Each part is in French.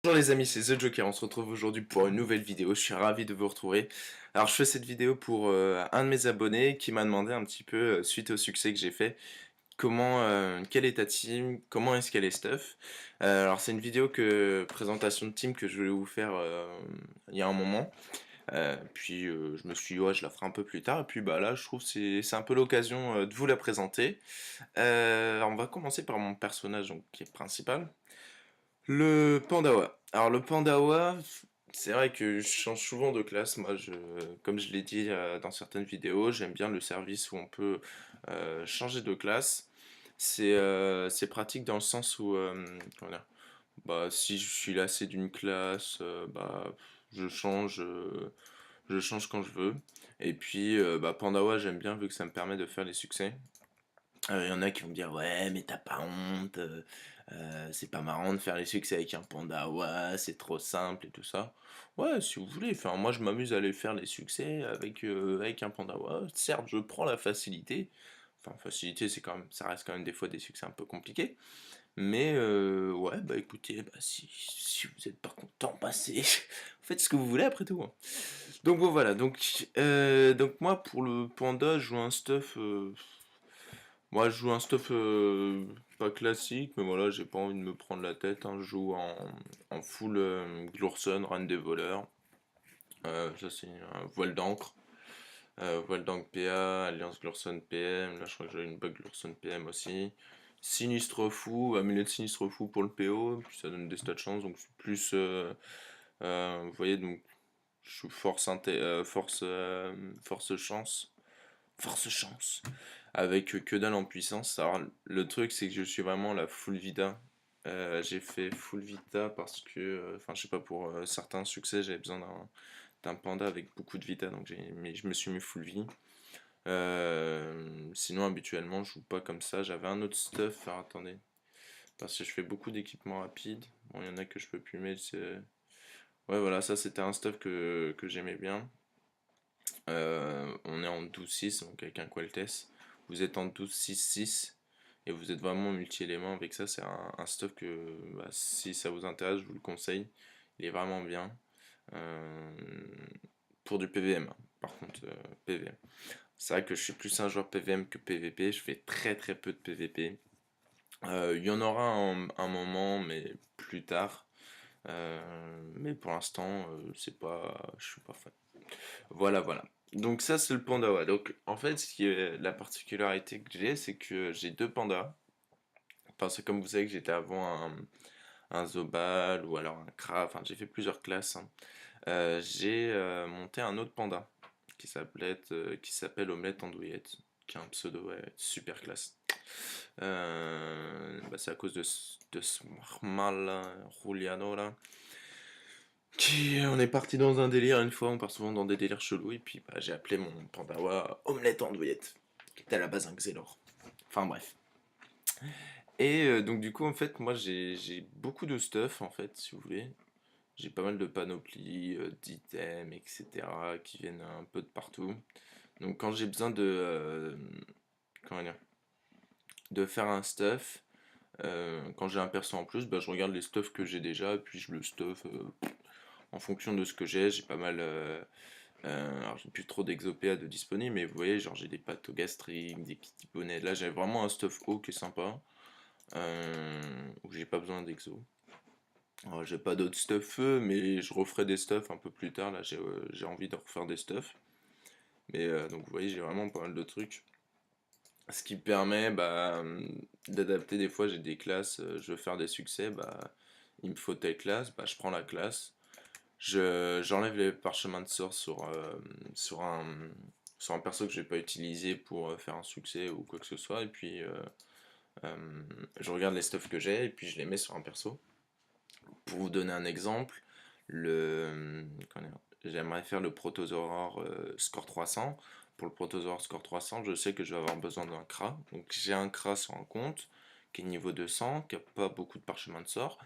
Bonjour les amis, c'est The Joker, on se retrouve aujourd'hui pour une nouvelle vidéo, je suis ravi de vous retrouver. Alors je fais cette vidéo pour un de mes abonnés qui m'a demandé un petit peu, suite au succès que j'ai fait, quelle est ta team, comment est-ce qu'elle est stuff. Alors c'est une vidéo présentation de team que je voulais vous faire il y a un moment. Puis je me suis dit ouais je la ferai un peu plus tard, et puis bah là je trouve que c'est un peu l'occasion de vous la présenter. Alors on va commencer par mon personnage donc, qui est principal. Le Pandawa. Alors le Pandawa, c'est vrai que je change souvent de classe. Moi, comme je l'ai dit dans certaines vidéos, j'aime bien le service où on peut changer de classe. C'est pratique dans le sens où, comment dire, bah, si je suis lassé d'une classe, bah, je change, euh, je change quand je veux. Et puis, bah, Pandawa, j'aime bien vu que ça me permet de faire les succès. Il y en a qui vont me dire ouais mais t'as pas honte, c'est pas marrant de faire les succès avec un panda, ouais c'est trop simple et tout ça. Ouais si vous voulez, enfin moi je m'amuse à aller faire les succès avec un panda, ouais. Certes je prends la facilité, enfin facilité c'est quand même, ça reste quand même des fois des succès un peu compliqués, mais ouais bah écoutez, bah, si vous êtes pas content, bah c'est faites ce que vous voulez après tout, hein. Donc bon voilà, donc moi pour le panda je joue un stuff. Moi, je joue un stuff pas classique, mais voilà, j'ai pas envie de me prendre la tête, hein. Je joue en full Glurson, Reine des voleurs. Ça, c'est un voile d'encre. Voile d'encre PA, Alliance Glurson PM. Là, je crois que j'ai une bug Glurson PM aussi. Sinistre fou, amulet de sinistre fou pour le PO, puis ça donne des stats de chance, donc c'est plus. Vous voyez, donc je suis force chance. Force chance. Avec que dalle en puissance. Alors, le truc, c'est que je suis vraiment la full Vita. J'ai fait full Vita parce que, enfin, je sais pas, pour certains succès, j'avais besoin d'un panda avec beaucoup de Vita, donc je me suis mis full vie. Sinon, habituellement, je joue pas comme ça. J'avais un autre stuff, alors attendez, parce que je fais beaucoup d'équipements rapides. Bon, il y en a que je peux plus mettre. Ouais, voilà, ça c'était un stuff que j'aimais bien. On est en 12-6, donc avec un Qualtes. Vous êtes en 12-6-6 et vous êtes vraiment multi-éléments avec ça. C'est un stuff que, bah, si ça vous intéresse, je vous le conseille. Il est vraiment bien. Euh, pour du PVM, hein. Par contre, PVM. C'est vrai que je suis plus un joueur PVM que PVP. Je fais très très peu de PVP. Il y en aura un moment, mais plus tard. Mais pour l'instant, c'est pas, je suis pas fan. Voilà, voilà. Donc ça c'est le Pandawa. Donc en fait ce qui est la particularité que j'ai, c'est que j'ai deux pandas. Parce que comme vous savez que j'étais avant un Zobal ou alors un Kra, enfin j'ai fait plusieurs classes, hein. J'ai monté un autre panda qui s'appelle Omelette Andouillette, qui a un pseudo, ouais, super classe. Bah, c'est à cause de ce mal là, Juliano là. On est parti dans un délire une fois, on part souvent dans des délires chelous, et puis bah, j'ai appelé mon pandawa Omelette Andouillette, qui était à la base un Xelor. Enfin bref. Et donc du coup en fait moi j'ai beaucoup de stuff en fait si vous voulez. J'ai pas mal de panoplies, d'items, etc. qui viennent un peu de partout. Donc quand j'ai besoin comment dire, de faire un stuff, quand j'ai un perso en plus, bah, je regarde les stuffs que j'ai déjà, et puis je le stuff en fonction de ce que j'ai pas mal. Alors j'ai plus trop d'exopéa de disponibles, mais vous voyez, genre j'ai des pâtes gastriques, des petits bonnets. Là j'ai vraiment un stuff haut qui est sympa, où j'ai pas besoin d'exo. Alors j'ai pas d'autres stuff mais je referai des stuff un peu plus tard. Là j'ai envie de refaire des stuff. Mais donc vous voyez, j'ai vraiment pas mal de trucs. Ce qui permet bah, d'adapter. Des fois j'ai des classes, je veux faire des succès, bah il me faut telle classe, bah je prends la classe. J'enlève les parchemins de sort sur sur un perso que je vais pas utiliser pour faire un succès ou quoi que ce soit, et puis je regarde les stuffs que j'ai, et puis je les mets sur un perso. Pour vous donner un exemple, j'aimerais faire le Protozoaur score 300. Pour le Protozoaur score 300, je sais que je vais avoir besoin d'un Kra. Donc j'ai un Kra sur un compte qui est niveau 200, qui a pas beaucoup de parchemins de sort,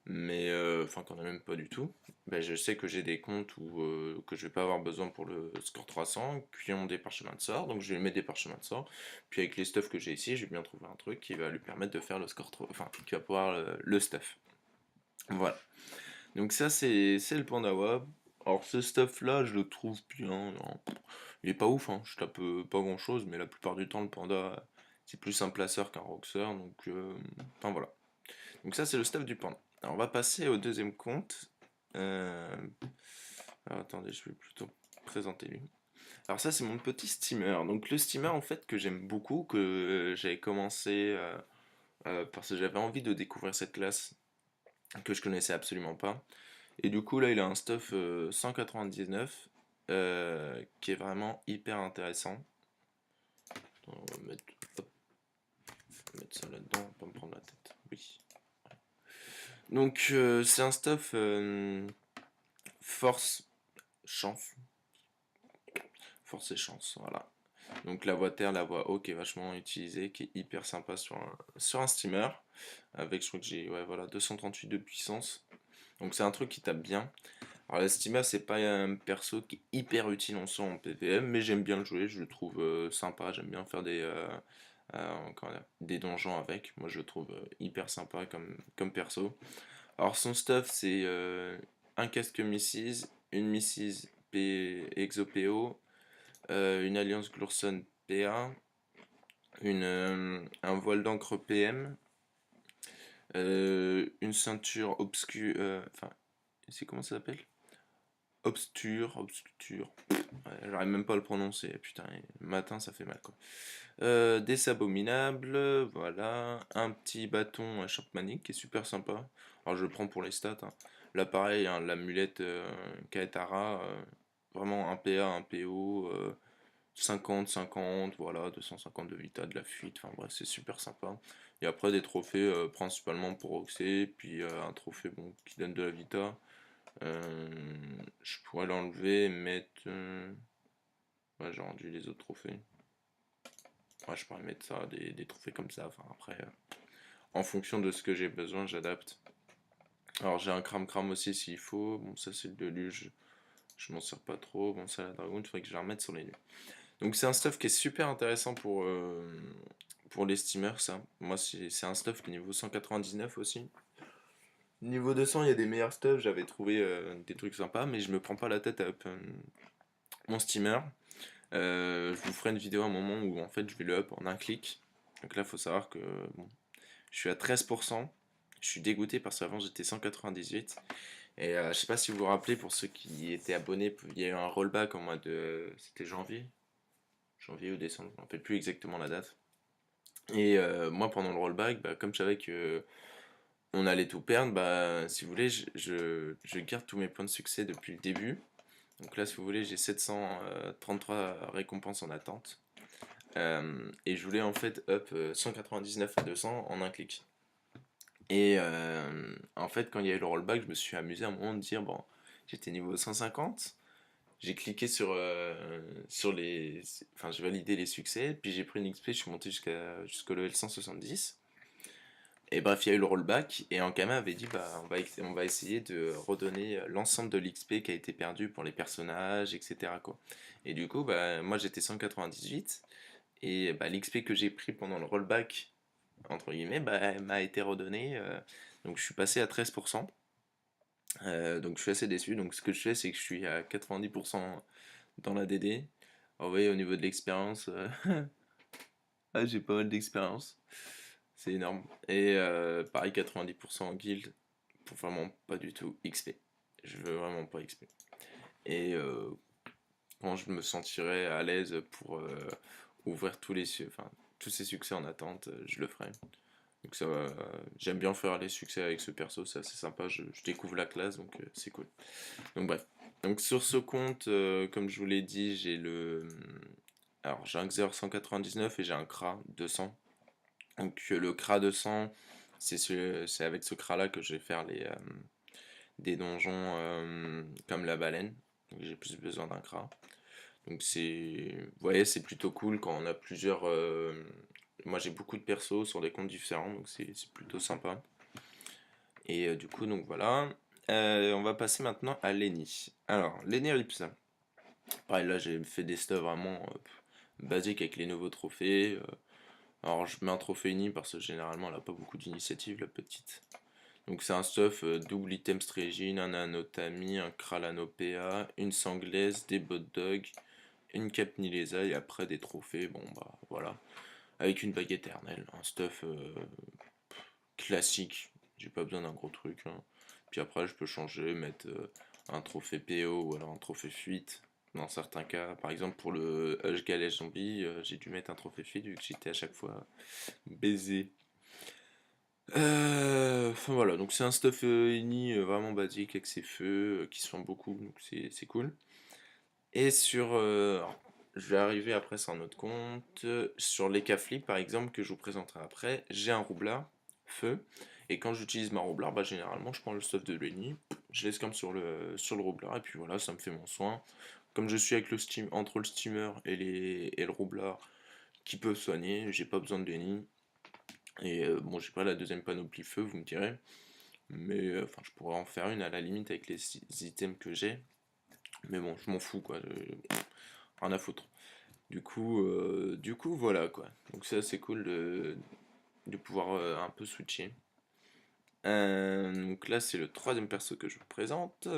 mais enfin qu'on a même pas du tout. Ben, je sais que j'ai des comptes que je vais pas avoir besoin pour le score 300 qui ont des parchemins de sort, donc je vais lui mettre des parchemins de sort. Puis avec les stuffs que j'ai ici, j'ai bien trouvé un truc qui va lui permettre de faire le score 3, enfin qui va pouvoir le stuff. Voilà. Donc ça, c'est le Pandawa. Alors ce stuff-là, je le trouve bien. Non, il est pas ouf, hein. Je tape pas grand-chose, mais la plupart du temps, le panda, c'est plus un placeur qu'un roxeur. Donc, enfin voilà. Donc ça, c'est le stuff du panda. Alors on va passer au deuxième compte. Euh, alors, attendez, je vais plutôt présenter lui. Alors ça, c'est mon petit steamer. Donc le steamer, en fait, que j'aime beaucoup, que j'avais commencé parce que j'avais envie de découvrir cette classe que je connaissais absolument pas. Et du coup, là, il a un stuff 199 qui est vraiment hyper intéressant. On va mettre, hop, mettre ça là-dedans, on va pas me prendre la tête. Oui. Donc, c'est un stuff force, chance. Force et chance, voilà. Donc, la voix terre, la voix haut qui est vachement utilisée, qui est hyper sympa sur un steamer. Avec, je crois que j'ai ouais, voilà, 238 de puissance. Donc, c'est un truc qui tape bien. Alors la Stima c'est pas un perso qui est hyper utile en soi en PVM, mais j'aime bien le jouer, je le trouve sympa, j'aime bien faire comment dire, des donjons avec, moi je le trouve hyper sympa comme perso. Alors son stuff c'est un casque Mrs, une Mrs P Exo-PO, une Alliance Glurson PA, un voile d'encre PM, une ceinture obscure, enfin, c'est comment ça s'appelle? Obscure. Ouais, j'arrive même pas à le prononcer, putain, le matin ça fait mal quoi. Des abominables, voilà. Un petit bâton Champmanic qui est super sympa. Alors je le prends pour les stats, hein. Là pareil, hein, l'amulette Kaetara, vraiment un PA, un PO, 50, voilà, 250 de vita, de la fuite, enfin bref, c'est super sympa. Et après des trophées principalement pour Roxy, puis un trophée bon, qui donne de la vita. Euh, je pourrais l'enlever et mettre. Ouais, j'ai rendu les autres trophées. Ouais, je pourrais mettre ça, des trophées comme ça. Enfin, après, en fonction de ce que j'ai besoin, j'adapte. Alors, j'ai un cram aussi s'il faut. Bon, ça, c'est le deluge. Je m'en sers pas trop. Bon, ça, la dragon, il faudrait que je la remette sur les lieux. Donc, c'est un stuff qui est super intéressant pour les steamers, ça. Moi, c'est un stuff qui est niveau 199 aussi. Niveau 200, il y a des meilleurs stuff. J'avais trouvé des trucs sympas, mais je me prends pas la tête à up mon steamer. Je vous ferai une vidéo à un moment où en fait je vais le up en un clic. Donc là, il faut savoir que bon, je suis à 13%. Je suis dégoûté parce qu'avant j'étais 198. Et je sais pas si vous vous rappelez, pour ceux qui étaient abonnés, il y a eu un rollback en mois de. C'était janvier? Janvier ou décembre, je ne me rappelle plus exactement la date. Et moi, pendant le rollback, bah, comme je savais que on allait tout perdre, bah, si vous voulez, je garde tous mes points de succès depuis le début. Donc là, si vous voulez, j'ai 733 récompenses en attente. Et je voulais en fait up 199 à 200 en un clic. Et en fait, quand il y a eu le rollback, je me suis amusé à un moment de dire bon, j'étais niveau 150, j'ai cliqué sur les. Enfin, j'ai validé les succès, puis j'ai pris une XP, je suis monté jusqu'au level 170. Et bref, il y a eu le rollback, et Ankama avait dit bah, on va essayer de redonner l'ensemble de l'XP qui a été perdu pour les personnages, etc. quoi. Et du coup, bah, moi j'étais 198. Et bah, l'XP que j'ai pris pendant le rollback, entre guillemets, bah, m'a été redonné. Donc je suis passé à 13%. Donc je suis assez déçu. Donc ce que je fais, c'est que je suis à 90% dans la DD. Alors, vous voyez, au niveau de l'expérience, ah, j'ai pas mal d'expérience. C'est énorme. Et pareil, 90% en guild, pour vraiment pas du tout XP. Je veux vraiment pas XP. Et quand je me sentirai à l'aise pour ouvrir enfin, tous ces succès en attente, je le ferai. Donc ça va, j'aime bien faire les succès avec ce perso, c'est assez sympa, je découvre la classe, donc c'est cool. Donc bref. Donc sur ce compte, comme je vous l'ai dit, alors j'ai un Xer 199 et j'ai un Kra 200. Donc le Kra 200, c'est avec ce Kra là que je vais faire des donjons comme la baleine. Donc j'ai plus besoin d'un Kra. Donc vous voyez, c'est plutôt cool quand on a plusieurs. Moi j'ai beaucoup de persos sur des comptes différents, donc c'est plutôt sympa. Et du coup, donc voilà. On va passer maintenant à Lenny. Alors, Lenny Ripsa. Pareil, là j'ai fait des stuff vraiment basiques avec les nouveaux trophées. Alors je mets un trophée uni parce que généralement elle a pas beaucoup d'initiative, la petite. Donc c'est un stuff double item strégine, un anotami, un kralanopéa, une sanglaise, des bot dogs, une cape nilesa et après des trophées, bon bah voilà. Avec une bague éternelle, un stuff classique, j'ai pas besoin d'un gros truc, hein. Puis après je peux changer, mettre un trophée PO ou alors un trophée fuite. Dans certains cas, par exemple pour le Hush Galège Zombie, j'ai dû mettre un trophée fuite vu que j'étais à chaque fois baisé. Enfin voilà, donc c'est un stuff ini vraiment basique avec ses feux qui se font beaucoup, donc c'est cool. Et sur, alors, je vais arriver après sur un autre compte, sur les Caflips par exemple que je vous présenterai après, j'ai un roublard feu, et quand j'utilise ma roublard, bah généralement je prends le stuff de Lenny, je laisse comme sur le roublard, et puis voilà, ça me fait mon soin. Comme je suis avec le steam, entre le steamer et le roublard qui peuvent soigner, j'ai pas besoin de Lenny. Et bon, j'ai pas la deuxième panoplie feu, vous me direz. Mais enfin, je pourrais en faire une à la limite avec les items que j'ai. Mais bon, je m'en fous quoi. Rien à foutre. Du coup, voilà quoi. Donc ça, c'est cool de pouvoir un peu switcher. Donc là, c'est le troisième perso que je vous présente.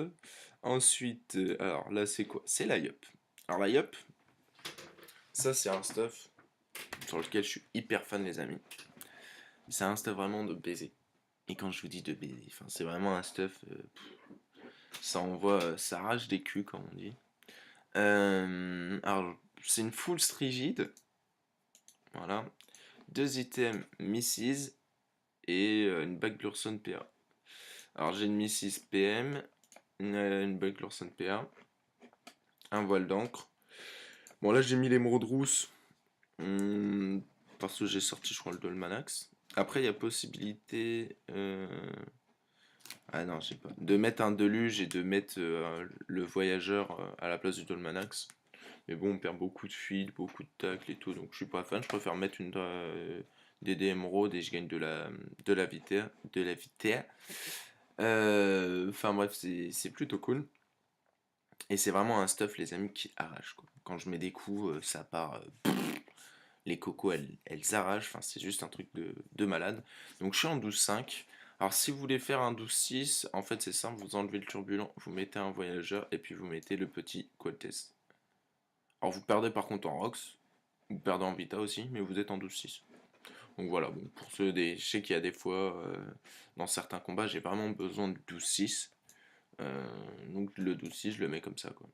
Ensuite, alors là, c'est quoi? C'est la Yop. Alors la Yop, ça c'est un stuff sur lequel je suis hyper fan, les amis. C'est un stuff vraiment de baiser. Et quand je vous dis de baiser, enfin, c'est vraiment un stuff. Ça envoie, ça arrache des culs, comme on dit. Alors, c'est une full strigide. Voilà. Deux items Mrs. et une bague Lurson PA. Alors, j'ai une Mrs. PM, une bague Lurson PA, un voile d'encre. Bon, là, j'ai mis l'émeraude rousse. Parce que j'ai sorti, je crois, le Dolmanax. Après, il y a possibilité. Ah non, j'ai pas. De mettre un deluge et de mettre le voyageur à la place du Dolmanax. Mais bon, on perd beaucoup de feed, beaucoup de tacle et tout, donc je suis pas fan. Je préfère mettre une DD émeraude et je gagne de la vitesse. De la vitesse. Enfin bref, c'est plutôt cool. Et c'est vraiment un stuff, les amis, qui arrache, quoi. Quand je mets des coups, ça part. Les cocos, elles arrachent. Enfin, c'est juste un truc de malade. Donc je suis en 12,5. Alors si vous voulez faire un 12,6, en fait c'est simple, vous enlevez le turbulent, vous mettez un voyageur et puis vous mettez le petit Qualtes. Alors vous perdez par contre en Rox, vous perdez en Vita aussi, mais vous êtes en 12-6. Donc voilà, bon, pour ceux des. Je sais qu'il y a des fois, dans certains combats, j'ai vraiment besoin de 12-6. Donc le 12-6, je le mets comme ça, quoi.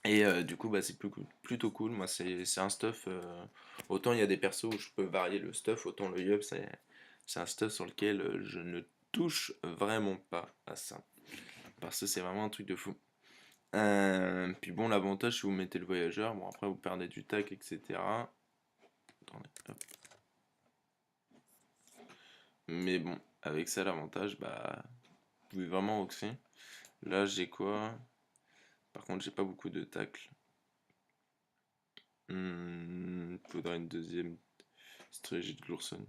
Et du coup, bah, c'est plutôt cool. Moi, c'est un stuff. Autant il y a des persos où je peux varier le stuff, autant le Yup, c'est un stuff sur lequel je ne touche vraiment pas à ça. Parce que c'est vraiment un truc de fou. Puis bon, l'avantage, si vous mettez le voyageur, bon, après vous perdez du tac, etc. Attendez, hop. Mais bon, avec ça, l'avantage, bah, vous pouvez vraiment oxer. Là, j'ai quoi? Par contre, j'ai pas beaucoup de tacle. Faudrait une deuxième stratégie de l'ourson.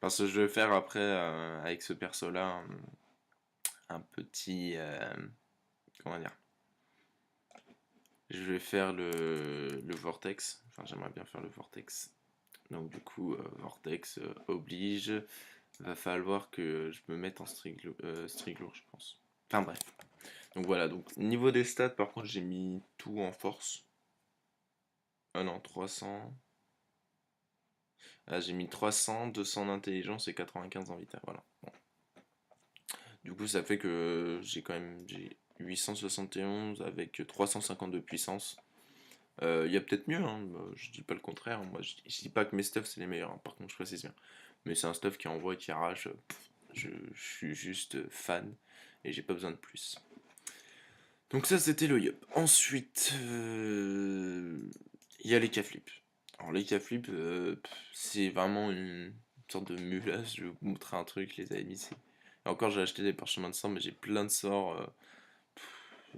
Parce que je vais faire après, avec ce perso-là, un petit. Comment dire? Je vais faire le Vortex. Enfin, j'aimerais bien faire le Vortex. Donc, du coup, Vortex oblige. Va falloir que je me mette en Striglour, je pense. Enfin, bref. Donc voilà, donc niveau des stats, par contre, j'ai mis tout en force. Ah non, 300. Ah, j'ai mis 300, 200 d'intelligence et 95 en vitesse. Voilà. Bon. Du coup, ça fait que j'ai 871 avec 350 de puissance. Il y a peut-être mieux, hein. Je dis pas le contraire. Moi, je dis pas que mes stuffs c'est les meilleurs, hein. Par contre, je précise bien. Mais c'est un stuff qui envoie, qui arrache. Je suis juste fan et j'ai pas besoin de plus. Donc ça c'était le yup. Ensuite, il y a les Caflips. Alors les Caflips, c'est vraiment une sorte de mulasse. Je vais vous montrer un truc, les amis. Et encore j'ai acheté des parchemins de sang, mais j'ai plein de sorts.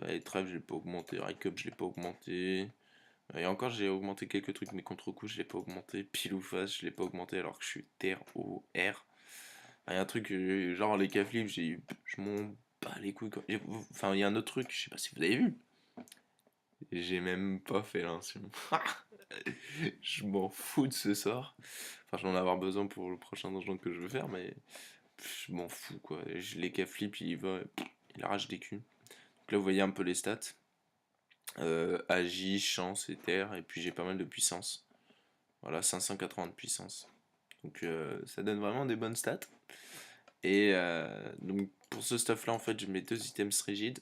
Les trèfles je l'ai pas augmenté, Rike Up je l'ai pas augmenté. Et encore j'ai augmenté quelques trucs, mais contre-coup je l'ai pas augmenté. Pile ou face je l'ai pas augmenté alors que je suis terre au R. Il y a un truc, genre les Caflips, je m'en bats les couilles. Enfin, il y a un autre truc, je sais pas si vous avez vu. J'ai même pas fait l'insu. Je m'en fous de ce sort. Enfin, je vais en avoir besoin pour le prochain donjon que je veux faire, mais je m'en fous quoi. Je les flip, il va, il arrache des culs. Donc là vous voyez un peu les stats. Agi, chance et terre, et puis j'ai pas mal de puissance. Voilà, 580 de puissance. Donc ça donne vraiment des bonnes stats. Et donc pour ce stuff là en fait je mets deux items rigides,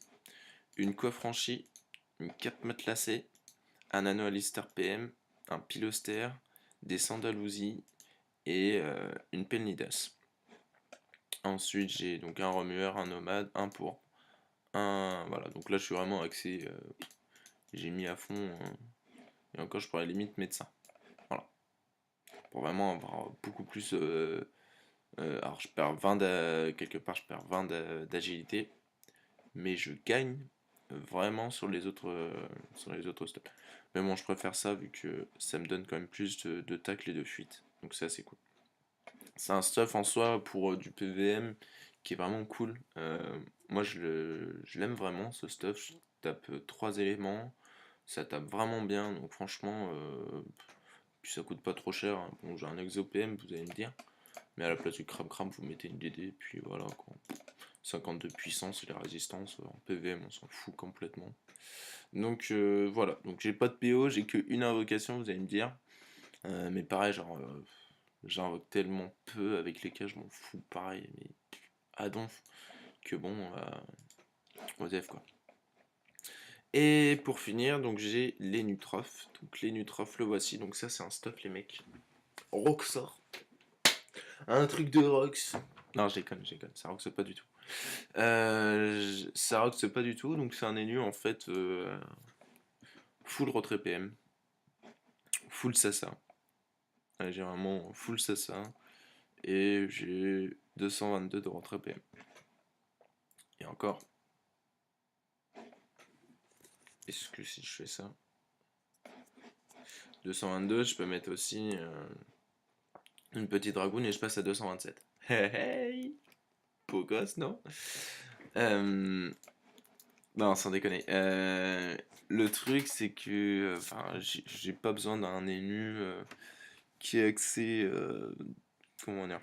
une coiffe franchie, une cape matelassée, un anneau Alistair PM, un piloster, des sandales Uzi et une pelle Nidas. Ensuite j'ai donc un remueur, un nomade, un pour un. Voilà, donc là je suis vraiment axé. J'ai mis à fond. Et encore je pourrais limite mettre ça. Voilà. Pour vraiment avoir beaucoup plus. Alors je perds 20 quelque part je perds 20 d'agilité. Mais je gagne vraiment sur les autres stuff. Mais bon, je préfère ça vu que ça me donne quand même plus de tacle et de fuite. Donc c'est assez cool. C'est un stuff en soi pour du PVM qui est vraiment cool. Moi je l'aime vraiment ce stuff. Je tape 3 éléments. Ça tape vraiment bien. Donc franchement, puis ça coûte pas trop cher, hein. Bon, j'ai un exo PM, vous allez me dire. Mais à la place du cram vous mettez une DD, puis voilà quoi. 52 puissance et les résistances en PVM, on s'en fout complètement. Donc voilà, donc j'ai pas de PO, j'ai qu'une invocation, vous allez me dire. Mais pareil, genre, j'invoque tellement peu avec les cas, je m'en fous pareil, mais à donf, que bon, ODF quoi. Et pour finir, donc j'ai les Nutrof. Donc les Nutrof, le voici, donc ça c'est un stuff les mecs. Roxor. Un truc de Rox. Non, je déconne, ça Rox pas du tout. Ça roxe pas du tout, donc c'est un élu en fait full retrait PM, full Sassa. J'ai vraiment full Sassa et j'ai 222 de retrait PM. Et encore, est-ce que si je fais ça, 222, je peux mettre aussi une petite dragoune et je passe à 227. Hey hey, beau gosse, non? Non, sans déconner. Le truc, c'est que j'ai pas besoin d'un élu qui est axé. Comment dire?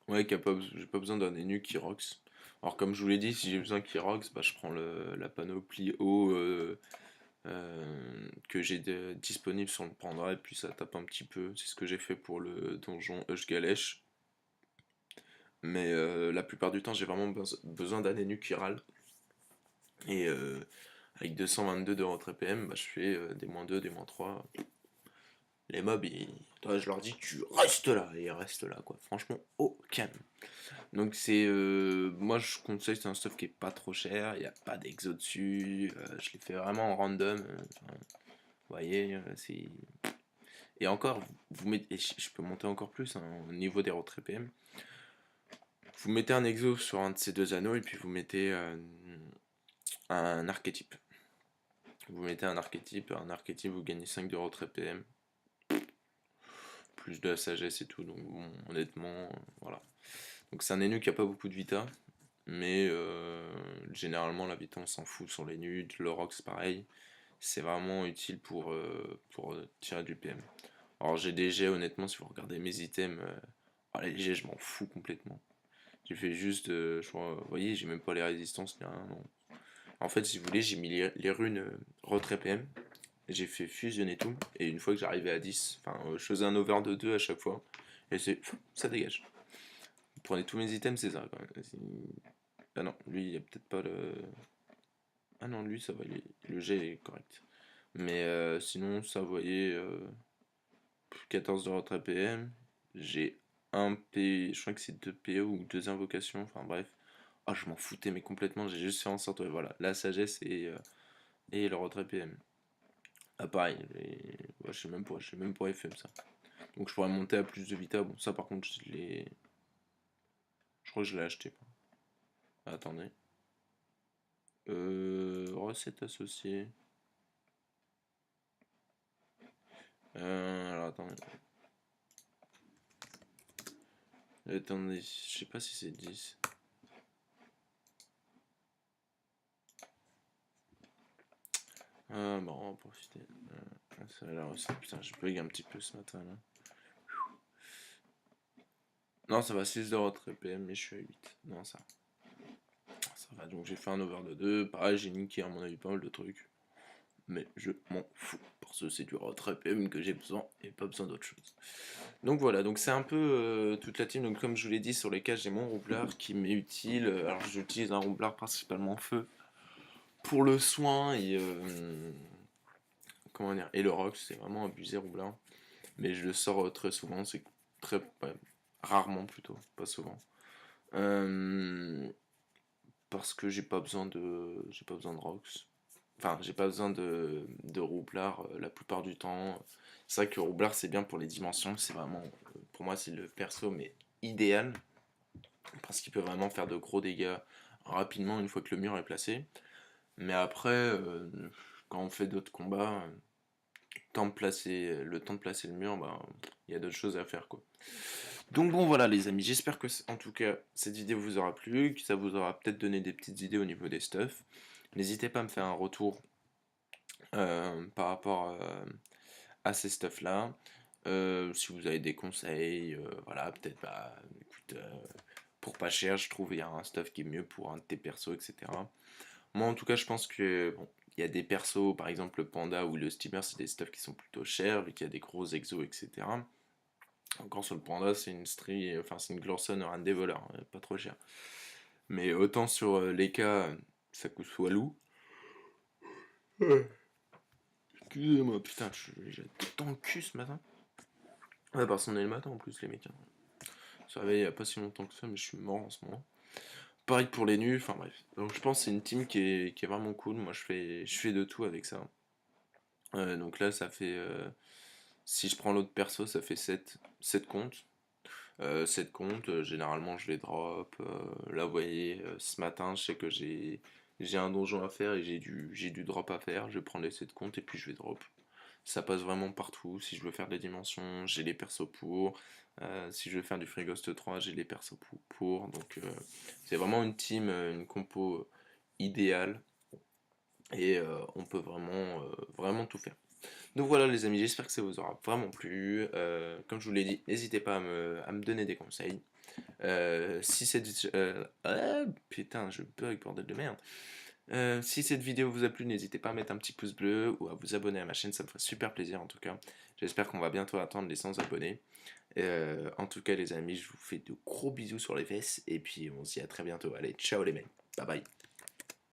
Ouais, j'ai pas besoin d'un élu qui rox. Alors, comme je vous l'ai dit, si j'ai besoin qu'il rox, bah, je prends la panoplie haut que j'ai disponible sur le Pandra et puis ça tape un petit peu. C'est ce que j'ai fait pour le donjon Hush Mais la plupart du temps, j'ai vraiment besoin d'un élu qui râle. Et avec 222 de retrait PM, bah, je fais des -2, des -3. Les mobs, toi, je leur dis, tu restes là, et ils restent là, quoi. Franchement, au calme. Donc, moi, je conseille, c'est un stuff qui est pas trop cher, il n'y a pas d'exo dessus, je l'ai fait vraiment en random. Vous voyez, c'est. Et encore, vous mettez. Et je peux monter encore plus hein, au niveau des retraits PM. Vous mettez un exo sur un de ces deux anneaux, et puis vous mettez un archétype. Vous mettez un archétype, vous gagnez 5 de retrait PM, plus de la sagesse et tout, donc bon, honnêtement, voilà. Donc c'est un ennemi qui a pas beaucoup de vita, mais généralement la vita on s'en fout sur les nudes, le rox pareil, c'est vraiment utile pour tirer du PM. Alors j'ai des jets, honnêtement, si vous regardez mes items, les jets je m'en fous complètement. J'ai fait juste, je crois, vous voyez, j'ai même pas les résistances ni rien, non. En fait, si vous voulez, j'ai mis les runes retrait PM, j'ai fait fusionner tout, et une fois que j'arrivais à 10, enfin, je faisais un over de 2 à chaque fois, et ça dégage. Vous prenez tous mes items, c'est ça quand même. Ah non, lui, il y a peut-être pas le. Ah non, lui, ça va, le jet est correct. Mais sinon, ça, vous voyez, 14 de retrait PM, j'ai un P, je crois que c'est 2 PO ou 2 invocations, enfin bref. Ah, je m'en foutais, mais complètement, j'ai juste fait en sorte, ouais, voilà, la sagesse et le retrait PM. Ah pareil, ouais, je sais même pas FM ça. Donc je pourrais monter à plus de vita. Bon ça par contre je crois que je l'ai acheté. Attendez. Recette associée. Alors attendez. Attendez, je sais pas si c'est 10. Bon, on va profiter. Ça a l'air aussi. Putain, je bug un petit peu ce matin là. Non, ça va 6 de retrait PM, mais je suis à 8. Non, ça va. Donc j'ai fait un over de 2. Pareil, j'ai niqué à mon avis pas mal de trucs. Mais je m'en fous. Parce que c'est du retrait PM que j'ai besoin et pas besoin d'autre chose. Donc voilà, donc c'est un peu toute la team. Donc comme je vous l'ai dit, sur les cages, j'ai mon roublard qui m'est utile. Alors j'utilise un roublard principalement feu pour le soin et comment dire, et le rock, c'est vraiment abusé roublard. Mais je le sors très souvent, c'est très ouais, rarement plutôt, pas souvent. Euh, parce que j'ai pas besoin de rocks. Enfin, j'ai pas besoin de roublard la plupart du temps. C'est vrai que roublard c'est bien pour les dimensions, c'est vraiment pour moi c'est le perso mais idéal parce qu'il peut vraiment faire de gros dégâts rapidement une fois que le mur est placé. Mais après quand on fait d'autres combats, le temps de placer le mur, bah, il y a d'autres choses à faire quoi. Donc bon voilà les amis, j'espère que en tout cas cette vidéo vous aura plu, que ça vous aura peut-être donné des petites idées au niveau des stuffs. N'hésitez pas à me faire un retour par rapport à ces stuffs là. Si vous avez des conseils, voilà, peut-être bah écoute, pour pas cher, je trouve il y a un stuff qui est mieux pour un de tes persos, etc. Moi en tout cas je pense que bon, il y a des persos, par exemple le panda ou le steamer, c'est des stuffs qui sont plutôt chers, vu qu'il y a des gros exos, etc. Encore sur le panda, c'est une strie, enfin c'est une Glorson un des voleurs, pas trop cher. Mais autant sur les cas, ça coûte soit loup. Excusez-moi, putain, j'ai tout le cul ce matin. Ouais, parce qu'on est le matin en plus, les mecs, hein. Je suis réveillé il y a pas si longtemps que ça, mais je suis mort en ce moment. Pareil pour les nus, enfin bref. Donc je pense que c'est une team qui est vraiment cool. Moi je fais de tout avec ça. Donc là ça fait. Si je prends l'autre perso, ça fait sept comptes. 7 comptes, généralement je les drop. Là vous voyez, ce matin je sais que j'ai un donjon à faire et j'ai du drop à faire. Je vais prendre les 7 comptes et puis je vais drop. Ça passe vraiment partout. Si je veux faire des dimensions, j'ai les persos pour. Si je veux faire du Free Ghost 3, j'ai les persos pour. Donc c'est vraiment une team, une compo idéale. Et on peut vraiment tout faire. Donc voilà les amis, j'espère que ça vous aura vraiment plu. Comme je vous l'ai dit, n'hésitez pas à me donner des conseils. Si cette... putain, je bug, bordel de merde. Si cette vidéo vous a plu, n'hésitez pas à mettre un petit pouce bleu ou à vous abonner à ma chaîne, ça me ferait super plaisir en tout cas. J'espère qu'on va bientôt atteindre les 100 abonnés. En tout cas les amis, je vous fais de gros bisous sur les fesses et puis on se dit à très bientôt. Allez, ciao les mecs, bye bye.